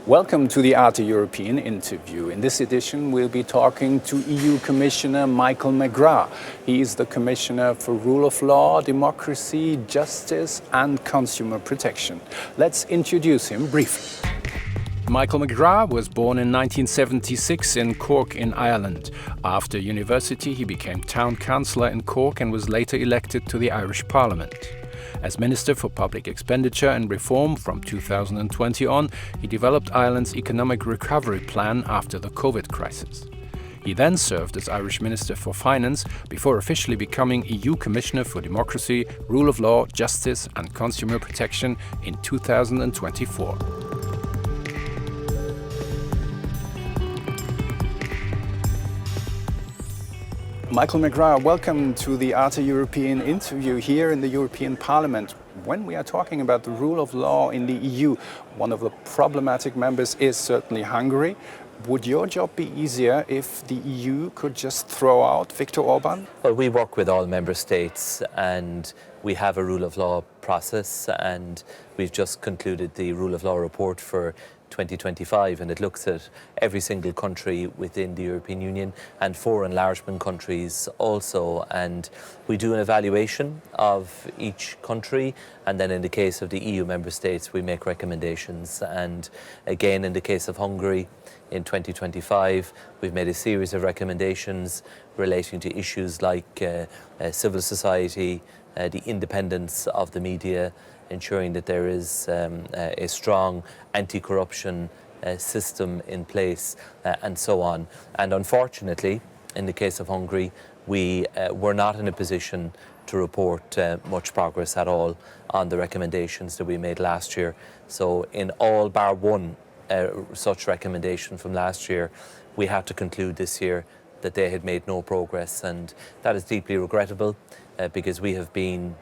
Welcome to the Arte European interview. In this edition, we'll be talking to EU Commissioner Michael McGrath. He is the Commissioner for Rule of Law, Democracy, Justice and Consumer Protection. Let's introduce him briefly. Michael McGrath was born in 1976 in Cork in Ireland. After university, he became town councillor in Cork and was later elected to the Irish Parliament. As Minister for Public Expenditure and Reform from 2020 on, he developed Ireland's economic recovery plan after the COVID crisis. He then served as Irish Minister for Finance before officially becoming EU Commissioner for Democracy, Rule of Law, Justice and Consumer Protection in 2024. Michael McGrath, welcome to the Arte European interview here in the European Parliament. When we are talking about the rule of law in the EU, one of the problematic members is certainly Hungary. Would your job be easier if the EU could just throw out Viktor Orban? Well, we work with all member states and we have a rule of law process, and we've just concluded the rule of law report for 2025, and it looks at every single country within the European Union and 4 enlargement countries also, and we do an evaluation of each country, and then in the case of the EU member states we make recommendations. And again, in the case of Hungary in 2025 we've made a series of recommendations relating to issues like civil society, the independence of the media, ensuring that there is a strong anti-corruption system in place, and so on. And unfortunately, in the case of Hungary, we were not in a position to report much progress at all on the recommendations that we made last year. So in all bar one such recommendation from last year, we had to conclude this year that they had made no progress, and that is deeply regrettable because we have been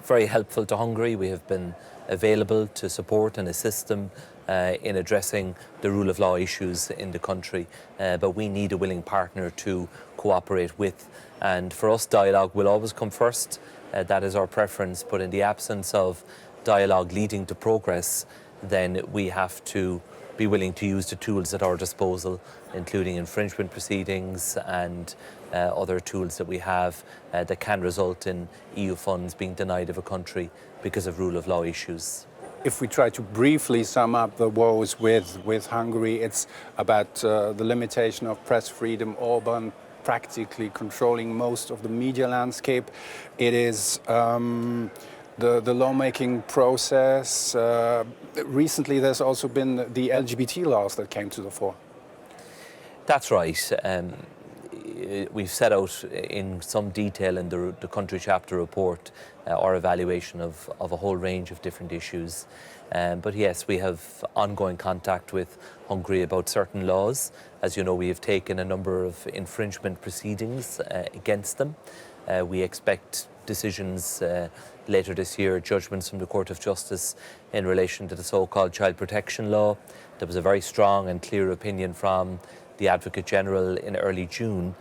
very helpful to Hungary. We have been available to support and assist them in addressing the rule of law issues in the country, but we need a willing partner to cooperate with, and for us dialogue will always come first. That is our preference, but in the absence of dialogue leading to progress, then we have to be willing to use the tools at our disposal, including infringement proceedings and other tools that we have that can result in EU funds being denied of a country because of rule of law issues. If we try to briefly sum up the woes with Hungary, it's about the limitation of press freedom, Orban practically controlling most of the media landscape. It is the lawmaking process. Recently there's also been the LGBT laws that came to the fore. That's right. We've set out in some detail in the country chapter report our evaluation of a whole range of different issues. But yes, we have ongoing contact with Hungary about certain laws. As you know, we have taken a number of infringement proceedings against them. We expect decisions later this year, judgments from the Court of Justice in relation to the so-called child protection law. There was a very strong and clear opinion from the Advocate General in early June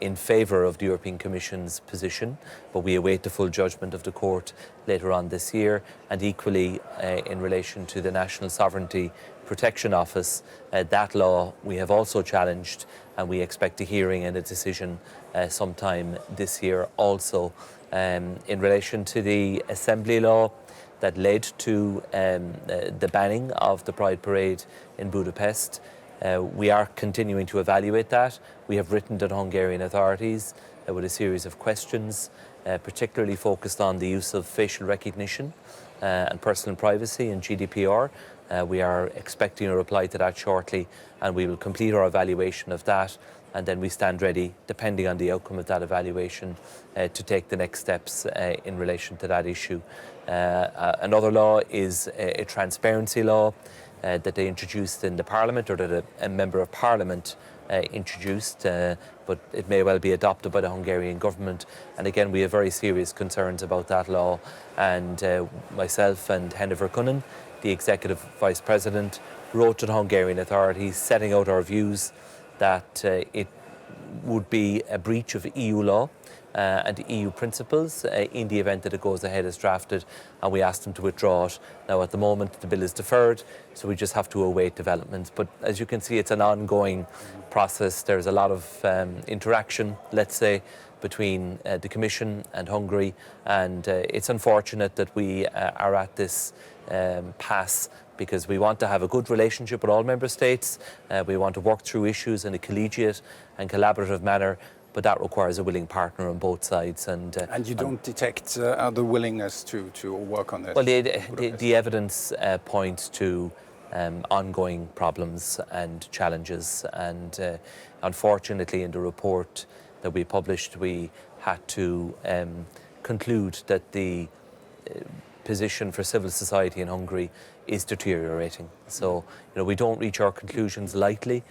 in favour of the European Commission's position, but we await the full judgment of the court later on this year. And equally in relation to the National Sovereignty Protection Office, that law we have also challenged, and we expect a hearing and a decision sometime this year also. In relation to the assembly law that led to the banning of the Pride Parade in Budapest, we are continuing to evaluate that. We have written to the Hungarian authorities with a series of questions, particularly focused on the use of facial recognition and personal privacy and GDPR. We are expecting a reply to that shortly, and we will complete our evaluation of that, and then we stand ready, depending on the outcome of that evaluation, to take the next steps in relation to that issue. Another law is a transparency law that they introduced in the Parliament, or that a Member of Parliament introduced, but it may well be adopted by the Hungarian government. And again, we have very serious concerns about that law, and myself and Henna Verkunnen, the Executive Vice President, wrote to the Hungarian authorities setting out our views that it would be a breach of EU law and EU principles in the event that it goes ahead as drafted, and we asked them to withdraw it. Now at the moment the bill is deferred, so we just have to await developments. But as you can see, it's an ongoing process. There's a lot of interaction, let's say, between the Commission and Hungary, and it's unfortunate that we are at this pass, because we want to have a good relationship with all member states. We want to work through issues in a collegiate and collaborative manner, but that requires a willing partner on both sides. And you don't detect the willingness to work on this? Well, the evidence points to ongoing problems and challenges, and unfortunately in the report that we published, we had to conclude that the position for civil society in Hungary is deteriorating. So, we don't reach our conclusions lightly,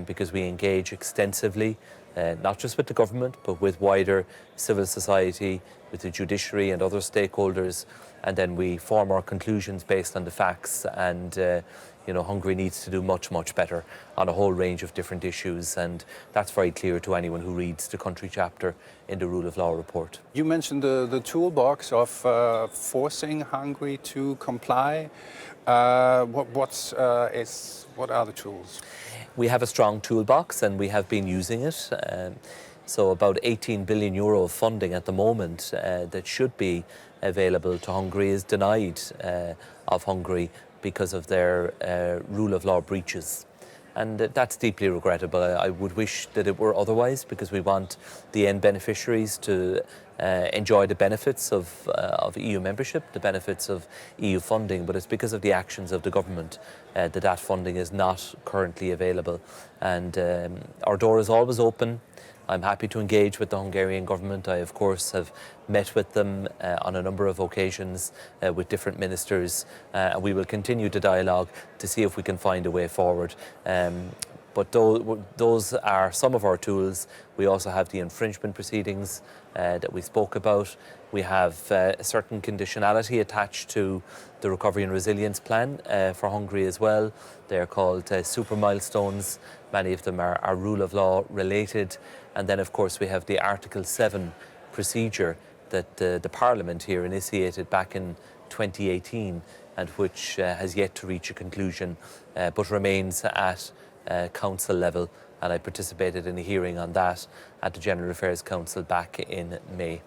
because we engage extensively, not just with the government, but with wider civil society, with the judiciary and other stakeholders, and then we form our conclusions based on the facts. And Hungary needs to do much, much better on a whole range of different issues, and that's very clear to anyone who reads the country chapter in the Rule of Law report. You mentioned the toolbox of forcing Hungary to comply. What are the tools? We have a strong toolbox, and we have been using it. So about 18 billion euro of funding at the moment that should be available to Hungary is denied of Hungary because of their rule of law breaches. And that's deeply regrettable. I would wish that it were otherwise, because we want the end beneficiaries to enjoy the benefits of EU membership, the benefits of EU funding, but it's because of the actions of the government that funding is not currently available. And our door is always open. I'm happy to engage with the Hungarian government. I, of course, have met with them on a number of occasions with different ministers, and we will continue the dialogue to see if we can find a way forward. But those are some of our tools. We also have the infringement proceedings that we spoke about. We have a certain conditionality attached to the Recovery and Resilience Plan for Hungary as well. They're called super milestones. Many of them are rule of law related. And then, of course, we have the Article 7 procedure that the Parliament here initiated back in 2018, and which has yet to reach a conclusion, but remains at council level. And I participated in a hearing on that at the General Affairs Council back in May.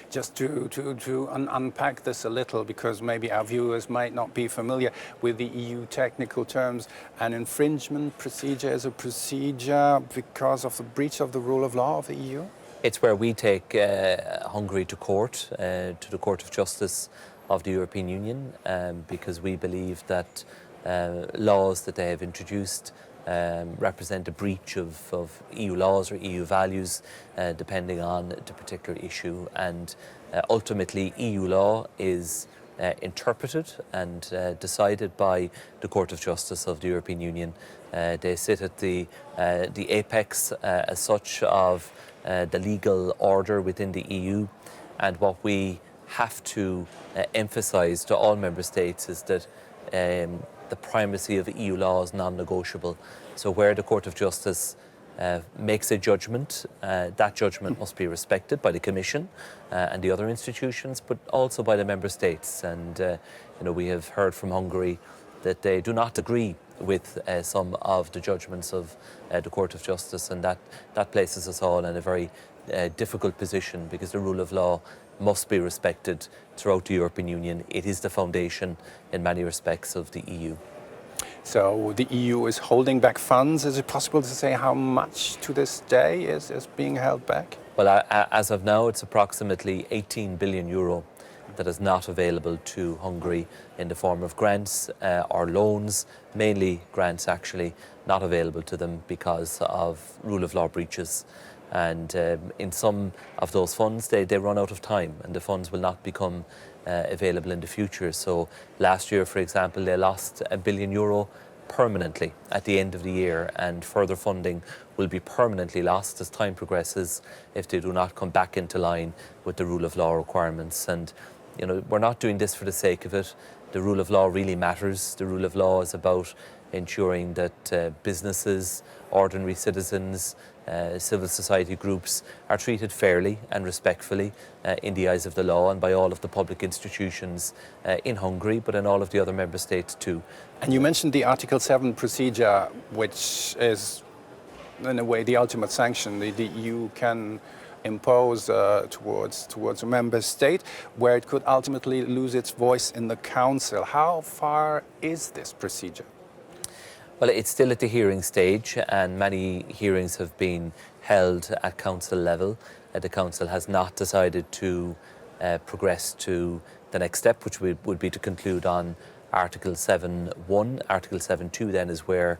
Just to unpack this a little, because maybe our viewers might not be familiar with the EU technical terms, an infringement procedure is a procedure because of the breach of the rule of law of the EU? It's where we take Hungary to court, to the Court of Justice of the European Union, because we believe that laws that they have introduced represent a breach of EU laws or EU values, depending on the particular issue. And ultimately, EU law is interpreted and decided by the Court of Justice of the European Union. They sit at the apex as such of the legal order within the EU. And what we have to emphasise to all member states is that the primacy of EU law is non-negotiable. So where the Court of Justice makes a judgment, that judgment must be respected by the Commission and the other institutions, but also by the member states. And we have heard from Hungary that they do not agree with some of the judgments of the Court of Justice, and that places us all in a very difficult position, because the rule of law must be respected throughout the European Union. It is the foundation in many respects of the EU. So the EU is holding back funds. Is it possible to say how much to this day is being held back? Well, as of now, it's approximately 18 billion euro that is not available to Hungary in the form of grants or loans, mainly grants actually, not available to them because of rule of law breaches. And in some of those funds, they run out of time, and the funds will not become available in the future. So last year, for example, they lost €1 billion permanently at the end of the year, and further funding will be permanently lost as time progresses if they do not come back into line with the rule of law requirements. And we're not doing this for the sake of it. The rule of law really matters. The rule of law is about ensuring that businesses, ordinary citizens, civil society groups are treated fairly and respectfully in the eyes of the law and by all of the public institutions in Hungary, but in all of the other member states too. And you mentioned the Article 7 procedure, which is in a way the ultimate sanction the EU can impose towards a member state, where it could ultimately lose its voice in the Council. How far is this procedure? Well, it's still at the hearing stage, and many hearings have been held at Council level. The Council has not decided to progress to the next step, which would be to conclude on Article 7.1. Article 7.2 then is where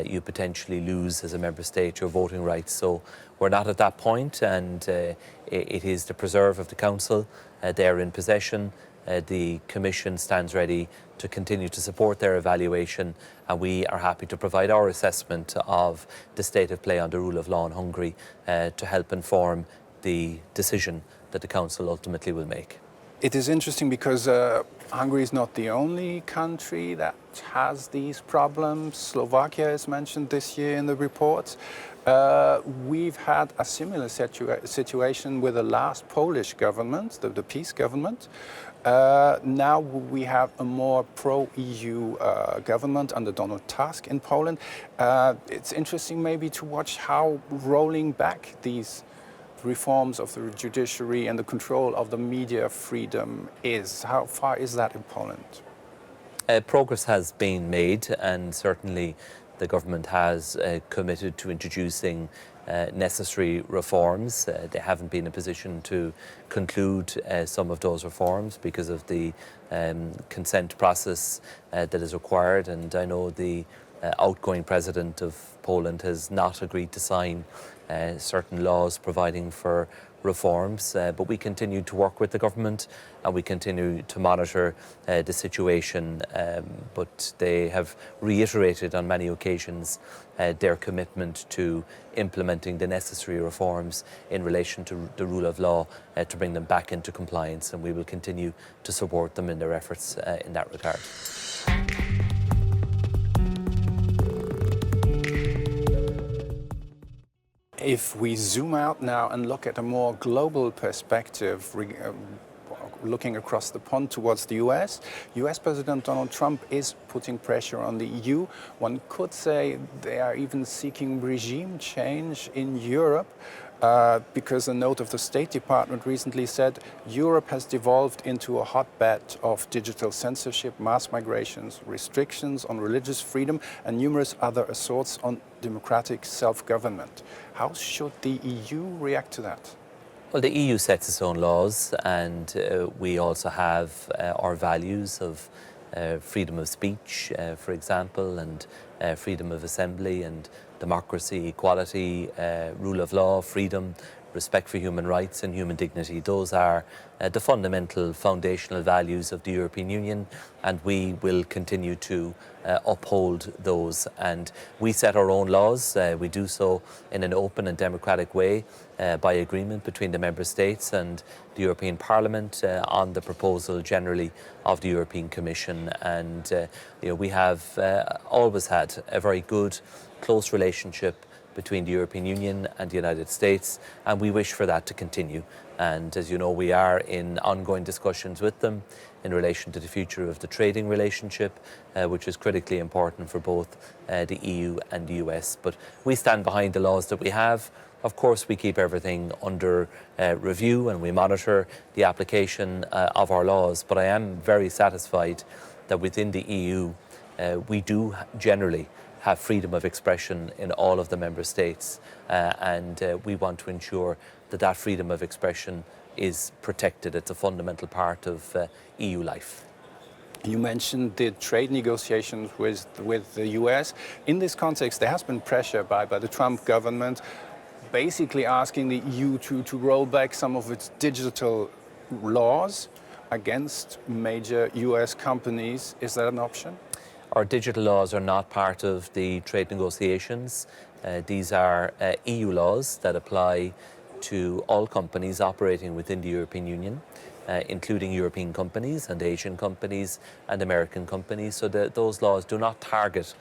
you potentially lose as a member state your voting rights. So we're not at that point, and it is the preserve of the Council. They're in possession. The Commission stands ready to continue to support their evaluation, and we are happy to provide our assessment of the state of play on the rule of law in Hungary to help inform the decision that the Council ultimately will make. It is interesting because Hungary is not the only country that has these problems. Slovakia is mentioned this year in the report. We've had a similar situation with the last Polish government, the PiS government. Now we have a more pro-EU government under Donald Tusk in Poland. It's interesting maybe to watch how rolling back these reforms of the judiciary and the control of the media freedom is. How far is that in Poland? Progress has been made, and certainly the government has committed to introducing necessary reforms. They haven't been in a position to conclude some of those reforms because of the consent process that is required, and I know the outgoing president of Poland has not agreed to sign certain laws providing for reforms, but we continue to work with the government and we continue to monitor the situation, but they have reiterated on many occasions their commitment to implementing the necessary reforms in relation to the rule of law to bring them back into compliance, and we will continue to support them in their efforts in that regard. If we zoom out now and look at a more global perspective, looking across the pond towards the US President Donald Trump is putting pressure on the EU. One could say they are even seeking regime change in Europe, because a note of the State Department recently said Europe has devolved into a hotbed of digital censorship, mass migrations, restrictions on religious freedom, and numerous other assaults on democratic self-government. How should the EU react to that? Well, the EU sets its own laws, and we also have our values of freedom of speech, for example, and freedom of assembly, and democracy, equality, rule of law, freedom, respect for human rights and human dignity. Those are the fundamental foundational values of the European Union, and we will continue to uphold those. And we set our own laws. We do so in an open and democratic way by agreement between the Member States and the European Parliament on the proposal generally of the European Commission. And we have always had a very good, close relationship between the European Union and the United States, and we wish for that to continue. And as you know, we are in ongoing discussions with them in relation to the future of the trading relationship, which is critically important for both the EU and the US. But we stand behind the laws that we have. Of course, we keep everything under review and we monitor the application of our laws. But I am very satisfied that within the EU, we do generally have freedom of expression in all of the member states, and we want to ensure that that freedom of expression is protected. It's a fundamental part of EU life. You mentioned the trade negotiations with the US. In this context, there has been pressure by the Trump government basically asking the EU to roll back some of its digital laws against major US companies. Is that an option? Our digital laws are not part of the trade negotiations. These are EU laws that apply to all companies operating within the European Union, including European companies and Asian companies and American companies. So those laws do not target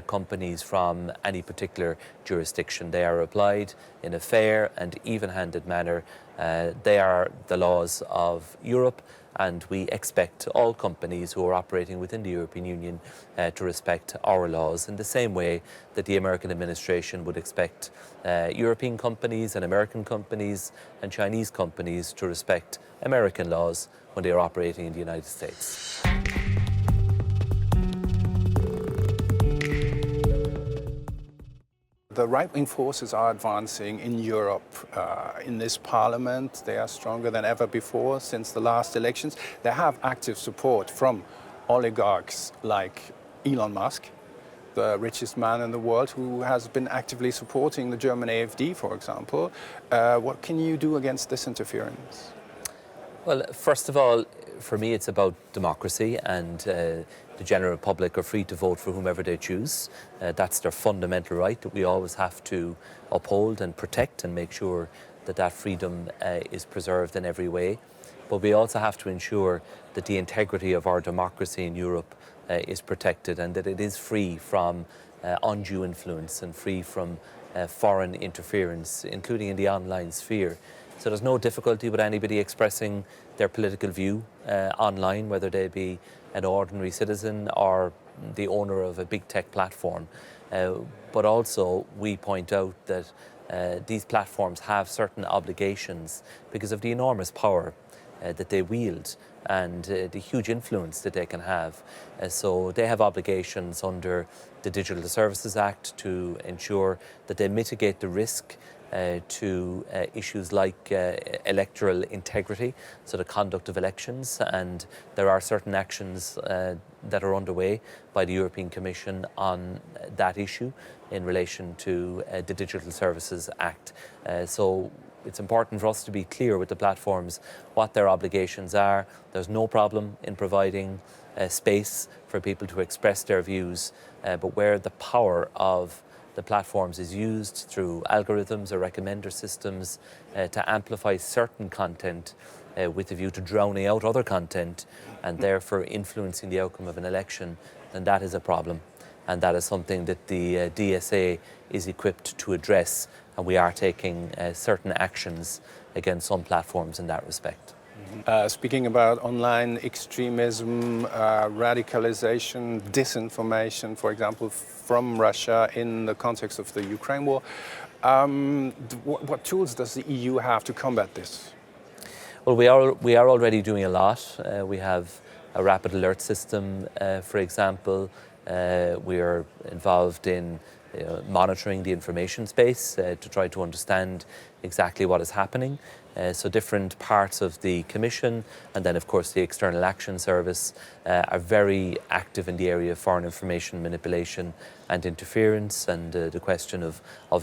companies from any particular jurisdiction. They are applied in a fair and even-handed manner. They are the laws of Europe, and we expect all companies who are operating within the European Union to respect our laws in the same way that the American administration would expect European companies and American companies and Chinese companies to respect American laws when they are operating in the United States. The right-wing forces are advancing in Europe. In this parliament, they are stronger than ever before since the last elections. They have active support from oligarchs like Elon Musk, the richest man in the world, who has been actively supporting the German AfD, for example. What can you do against this interference? Well, first of all, for me, it's about democracy, and the general public are free to vote for whomever they choose. That's their fundamental right that we always have to uphold and protect and make sure that that freedom is preserved in every way. But we also have to ensure that the integrity of our democracy in Europe is protected, and that it is free from undue influence and free from foreign interference, including in the online sphere. So there's no difficulty with anybody expressing their political view online, whether they be an ordinary citizen or the owner of a big tech platform. But also we point out that these platforms have certain obligations because of the enormous power that they wield and the huge influence that they can have. So they have obligations under the Digital Services Act to ensure that they mitigate the risk to issues like electoral integrity, so the conduct of elections, and there are certain actions that are underway by the European Commission on that issue in relation to the Digital Services Act. So it's important for us to be clear with the platforms what their obligations are. There's no problem in providing space for people to express their views, but where the power of the platforms is used through algorithms or recommender systems to amplify certain content with a view to drowning out other content and therefore influencing the outcome of an election, then that is a problem. And that is something that the DSA is equipped to address, and we are taking certain actions against some platforms in that respect. Speaking about online extremism, radicalization, disinformation, for example, from Russia in the context of the Ukraine war, what tools does the EU have to combat this? Well, we are already doing a lot. We have a rapid alert system, for example. We are involved in monitoring the information space to try to understand exactly what is happening. So different parts of the Commission and then of course the External Action Service are very active in the area of foreign information manipulation and interference and the question of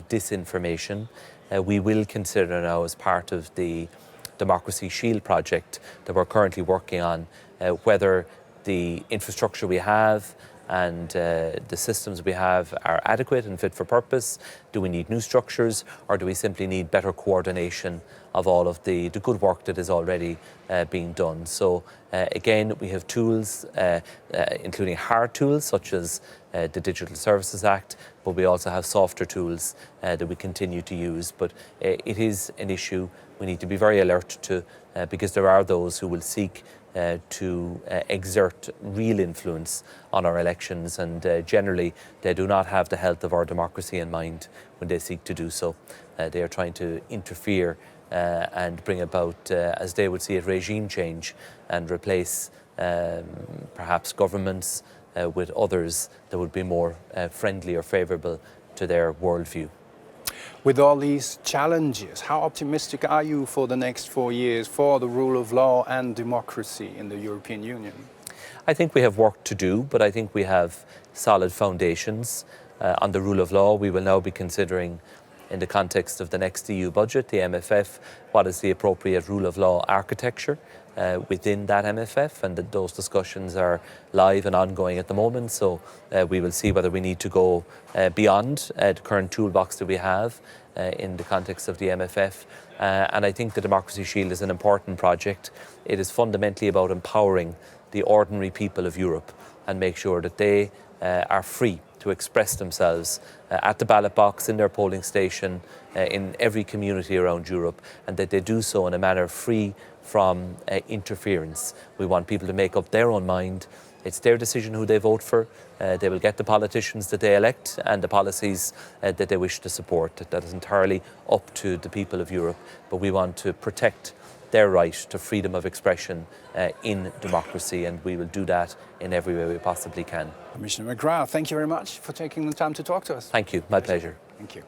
disinformation. We will consider now as part of the Democracy Shield project that we're currently working on whether the infrastructure we have and the systems we have are adequate and fit for purpose. Do we need new structures, or do we simply need better coordination of all of the good work that is already being done? So again, we have tools, including hard tools such as the Digital Services Act, but we also have softer tools that we continue to use. But it is an issue we need to be very alert to because there are those who will seek to exert real influence on our elections, and generally they do not have the health of our democracy in mind when they seek to do so. They are trying to interfere and bring about, as they would see it, regime change and replace perhaps governments with others that would be more friendly or favourable to their worldview. With all these challenges, how optimistic are you for the next 4 years for the rule of law and democracy in the European Union? I think we have work to do, but I think we have solid foundations. On the rule of law, we will now be considering, in the context of the next EU budget, the MFF, what is the appropriate rule of law architecture within that MFF, and that those discussions are live and ongoing at the moment. So we will see whether we need to go beyond the current toolbox that we have in the context of the MFF. And I think the Democracy Shield is an important project. It is fundamentally about empowering the ordinary people of Europe and make sure that they are free to express themselves at the ballot box, in their polling station, in every community around Europe, and that they do so in a manner free from interference. We want people to make up their own mind. It's their decision who they vote for. They will get the politicians that they elect and the policies that they wish to support. That is entirely up to the people of Europe, but we want to protect their right to freedom of expression in democracy, and we will do that in every way we possibly can. Commissioner McGrath, thank you very much for taking the time to talk to us. Thank you, my pleasure. Thank you.